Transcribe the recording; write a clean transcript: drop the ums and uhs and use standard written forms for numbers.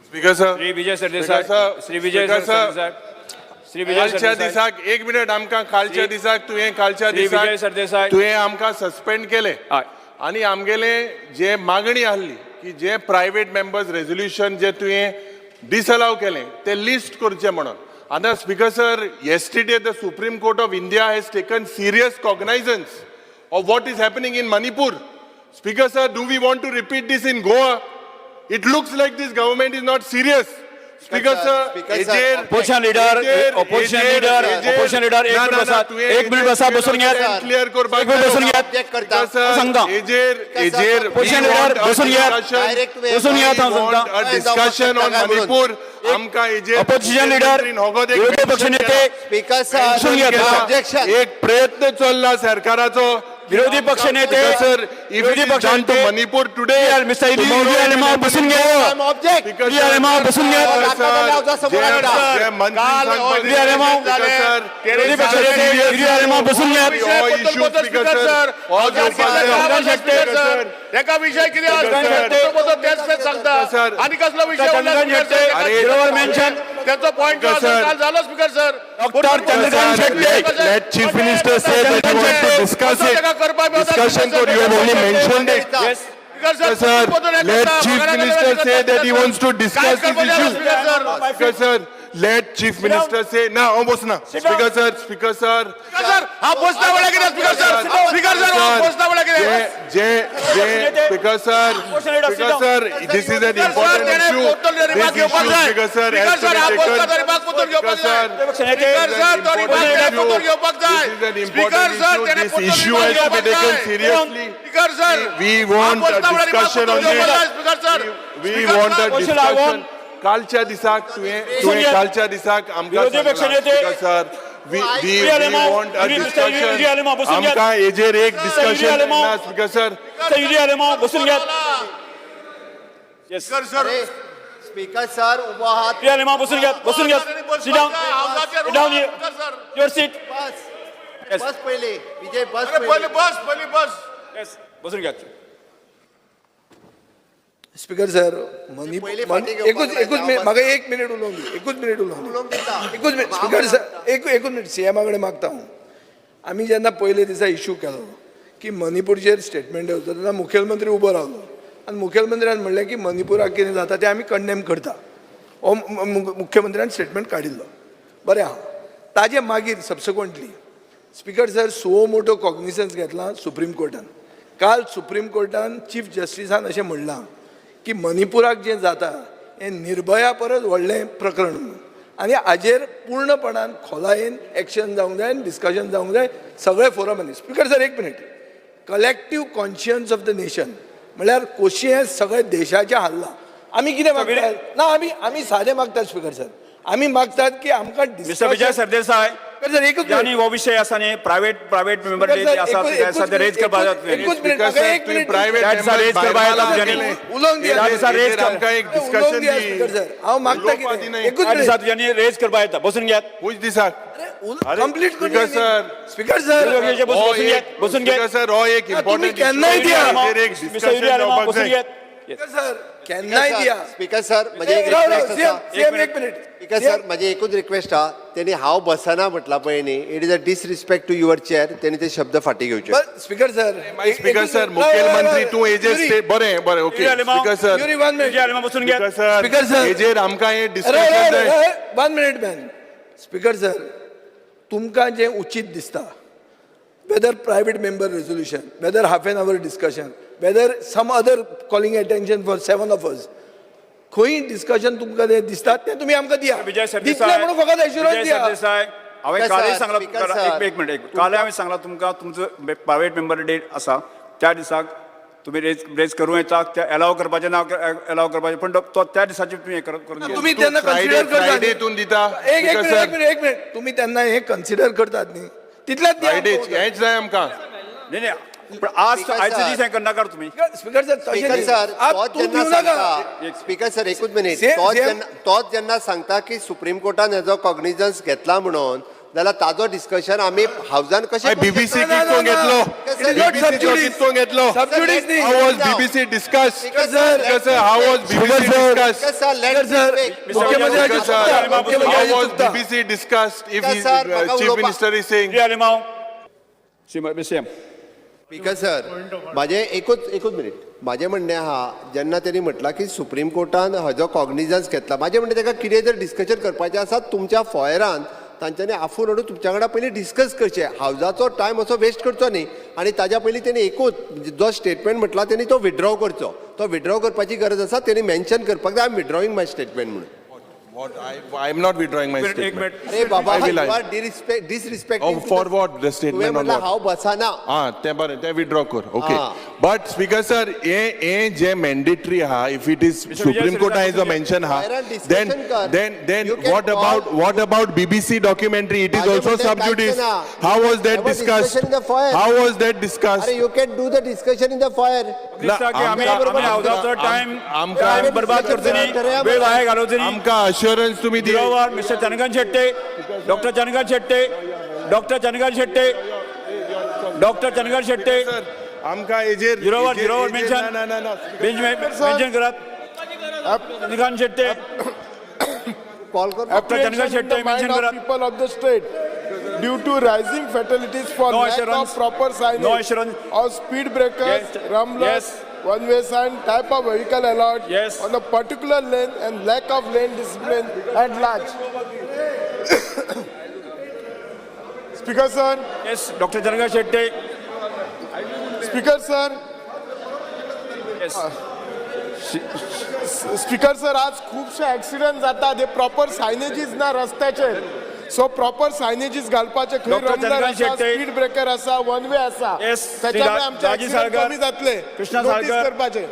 Speaker sir, Shri Vijay Sardesai, Shri Vijay Sardesai, Shri Vijay कालच्या सरदेसाई, दिसाक एक मिनिट आमकां कालच्या दिसाक तुवें कालच्या श्री विजय दिसाक सरदेसाई, तुवें आमकां सस्पेंड केले हय. आणि आमगेले जे मागणी आहली की जे प्रायव्हेट मेंबर्स रेझोल्युशन जे तुवें डिसअलाव केले ते लिस्ट करचे म्हणून. आता speaker sir, yesterday the Supreme Court of India has taken serious cognizance of what is happening in Manipur. Speaker sir, do we want to repeat this in Goa? It looks like this government is not serious. Speaker sir, Opposition leader, opposition leader, एक minute बसा बसून घ्या. Clear करपाक एक minute बसून घ्या. Speaker sir, सांगा. Opposition leader बसून घ्या. बसून घ्या हांव सांगता. a discussion on Manipur. आमकां हेजेर Opposition leader, विरोधी पक्षनेते स्पीकर बसून घ्या. ऑब्जेक्शन. एक प्रयत्न चल्ला सरकाराचो. विरोधी पक्षनेते सर, विरोधी पक्षनेते मणिपूर टुडे मिस्टर इलियालेमा बसून घ्या. इलियालेमा बसून घ्या. विरोधी पक्षनेते इलियालेमा बसून घ्या. एका विषय किती तेच सांगता आणि कसला विषय मेन्शन त्याचा पॉइंट झालं speaker sir. Doctor Chandrakant Shetty. Let Chief Minister say that he wants to discuss it. Discussion for you have only mentioned it. Yes. Sir, let Chief Minister say that he wants to discuss this issue. Speaker sir, let Chief Minister say. Na, almost na. Speaker sir, Speaker sir. हा पोचता वेळा किती speaker sir. Speaker sir हा पोचता वेळा किती. Speaker sir, this is an important issue. This issue, Speaker sir, has to be taken. Speaker sir, this is an important issue. This issue has to be taken seriously. We want a discussion on this. We want a discussion. कालच्या दिसाक तुवें कालच्या दिसाक आमकां speaker sir, we want a discussion. आमकां हेजेर एक discussion ना स्पीकर सर. इलियालेमा बसून घ्या. स्पीकर सर उभा आहात. इलियालेमा बसून घ्या. बसून घ्या. Sit down. Sit down here. Your seat. बस बस पहिले विजय बस पहिले बस. Yes. बसून घ्या. स्पीकर सर पहिले फाटी घेवपाक एकूच मिनिट म्हाका एक मिनिट उलोवंक दी. एकूच मिनिट उलोवंक दी. एकूच मिनिट स्पीकर सर एकूच मिनिट सीएमा कडेन मागता हांव. आमी जेन्ना पयले दिसा इश्यू केलो की मणिपूरचेर स्टेटमेंट येवचो तेन्ना मुखेलमंत्री उबो रावलो आनी मुखेलमंत्र्यान म्हणलें की मणिपुराक कितें जाता तें आमी कंडेम करता. हो मुख्यमंत्र्यान स्टेटमेंट काडिल्लो. बरें आहा. ताजे मागीर सबसिक्वंटली स्पीकर सर सो मोटो कॉग्निसन्स घेतला सुप्रीम कोर्टान. काल सुप्रीम कोर्टान चीफ जस्टिसान अशें म्हणलां की मणिपुराक जें जाता हें निर्भया परस व्हडलें प्रकरण म्हणून आनी हाजेर पूर्णपणान खोलायेन एक्शन जावंक जाय आनी डिस्कशन जावंक जाय सगळे फोरमांनी. स्पीकर सर एक minute. Collective conscience of the nation म्हळ्यार कशी हें सगळें देशाचें हाल्लां. आमी कितें मागतात ना आमी सादें मागतात स्पीकर सर. आमी मागतात की आमकां मिस्टर विजय सरदेसाई सर एकूच यांनी हो विषय असा न्ही प्रायव्हेट मेंबर जे आसा ते रेज करपा जाता. एकूच मिनिट म्हाका एक मिनिट प्रायव्हेट रेज करपा येता. उलोवंक दिया. रेज आमकां एक डिस्कशन स्पीकर सर हांव मागता की एकूच मिनिट तुझ्यांनी रेज करपा येता. बसून घ्या. खूच दिसाक complete speaker sir. Speaker sir बसून घ्या. स्पीकर सर हो एक तुम्ही इम्पॉर्टंट केन्नाय दिया. एक डिस्कशन जावपाक बसून जाय. घ्या. स्पीकर सर केन्नाय दिया. स्पीकर सर म्हणजे एक रिक्वेस्ट आसा. सीएम एक मिनिट. स्पीकर सर माझी एकूच रिक्वेस्ट आहा. त्यांनी हांव बसना म्हटला पळय न्ही. It is a disrespect to your chair. त्यांनी ते शब्द फाटी घेवचे. स्पीकर सर स्पीकर सर मुखेलमंत्री तू हेजेर बरें ओके स्पीकर सर. युरी 1 मिनिट. इलियालेमा बसून घ्या. स्पीकर सर हेजेर आमकां हे डिस्कशन जाय. 1 मिनिट मॅन. स्पीकर सर तुमकां जें उचित दिसता whether private member resolution, whether half an hour discussion, whether some other calling attention for 7 of us, खंय डिस्कशन तुमकां तें दिसता तें तुमी आमकां दिया. विजय दितले सरदेसाई म्हणून फकत एश्युरन्स दिया. हांवें कालय सांगलां एक मिनिट काल हांवें सांगलां तुमकां तुमचो प्रायव्हेट मेंबर डेट आसा त्या दिसाक तुम्ही रेज करूं येता त्या अलाव करपाचें ना अलाव करपाचें पण तो त्या दिसाचे तुम्ही हे करून घ्या. तुम्ही त्यांना कन्सिडर फ्रायडे करतात. तून दिता. एक मिनिट तुम्ही त्यांना हे कन्सिडर करतात न्ही तितल्याच द्या. फ्रायडे हेच जाय आमकां. नाही पण आज आयचे दीस हे नाका तुम्ही. स्पीकर सर स्पीकर सर तोच जेन्ना सांगता. स्पीकर सर एकूच मिनिट. तोच जेन्ना सांगता की सुप्रीम कोर्टान हेजो कॉग्निजन्स घेतला म्हणून जाल्यार ताजो डिस्कशन आमी हावजान कशें BBC ना, कितको ना, घेतलो It is not BBC subjudice. कितको घेतलो Subjudice न्ही. How was BBC discussed? Speaker sir, Speaker sir, how was BBC discussed? Speaker sir, let me Sir, speak. मुख्यमंत्र्याची Speaker चुकता. sir, मुख्यमंत्र्याची how was चुकता. BBC discussed if Speaker sir, म्हाका Chief उलोवपाक- Minister is saying Shri Alemao CM speaker sir माझे एकूच minute माझे म्हणणें आहा जेन्ना त्यांनी म्हटलां की सुप्रीम कोर्टान हाजो कॉग्निजन्स घेतला माझे म्हणणें ताका कितें जर डिस्कशन करपाचें आसा तुमच्या फॉयरान तांच्यांनी आफून हाडून तुमच्या वांगडा पयलीं डिस्कस करचें हावजाचो टायम असो वेस्ट करचो न्ही आनी ताज्या पयलीं तेणी एकूच जो स्टेटमेंट म्हटला तेणी तो विड्रॉ करचो तो विड्रॉ करपाची गरज आसा तेणी मेन्शन करपाक जाय I am withdrawing my statement म्हणून what I am not withdrawing my एक statement. मिनिट अरे बाबा I will- you are disrespecting Oh, to for the- what the तुवें statement on म्हणलां what? हांव बसना ते बरें ते विड्रॉ कर okay Ah. But speaker sir हे जे मॅन्डेटरी आहा if it is supreme court हेजो मेन्शन आहा Viral discussion then कर. then You can what about BBC documentary it is माझे also म्हणणें sub judice कांयच ना. how was that There was discussed discussion in the foyer. how was that discussed अरे you can do the discussion in the fire आम्ही हावजाचो time आमकां बरबाद करचो न्ही वेळ वाया घालोवचो न्ही आमकां अश्युरन्स तुमी दिया zero hour mister Chandrakant Shetye doctor Chandrakant Shetye doctor Chandrakant Shetye doctor Chandrakant Shetye आमकां हेजेर जिरोवार हेजेर- मेन्शन ना मेन्शन करात चंद्रकांत शेट्टे कॉल कर डॉक्टर चंद्रकांत शेट्टे मेन्शन करात people of the state due to rising fatalities for No lack assurance. of proper signage No assurance. of speed breakers, Yes. rumblers, Yes. one-way sign, type of vehicle allowed Yes. on a particular lane and lack of lane discipline at large. Speaker sir, yes doctor Chandrakant Shette Speaker sir, yes speaker sir आज खूपशे accident जाता ते proper सायनेजीस ना रस्त्याचेर so proper सायनेजीस घालपाचे खंय Dr. रंबलर Chandrakant आसा Shette. Speed breaker आसा one way आसा Yes. त्याच्यामुळे श्री आमचे राजी accident साळकर, कमी जातले कृष्णा नोटीस साळकर. करपाचे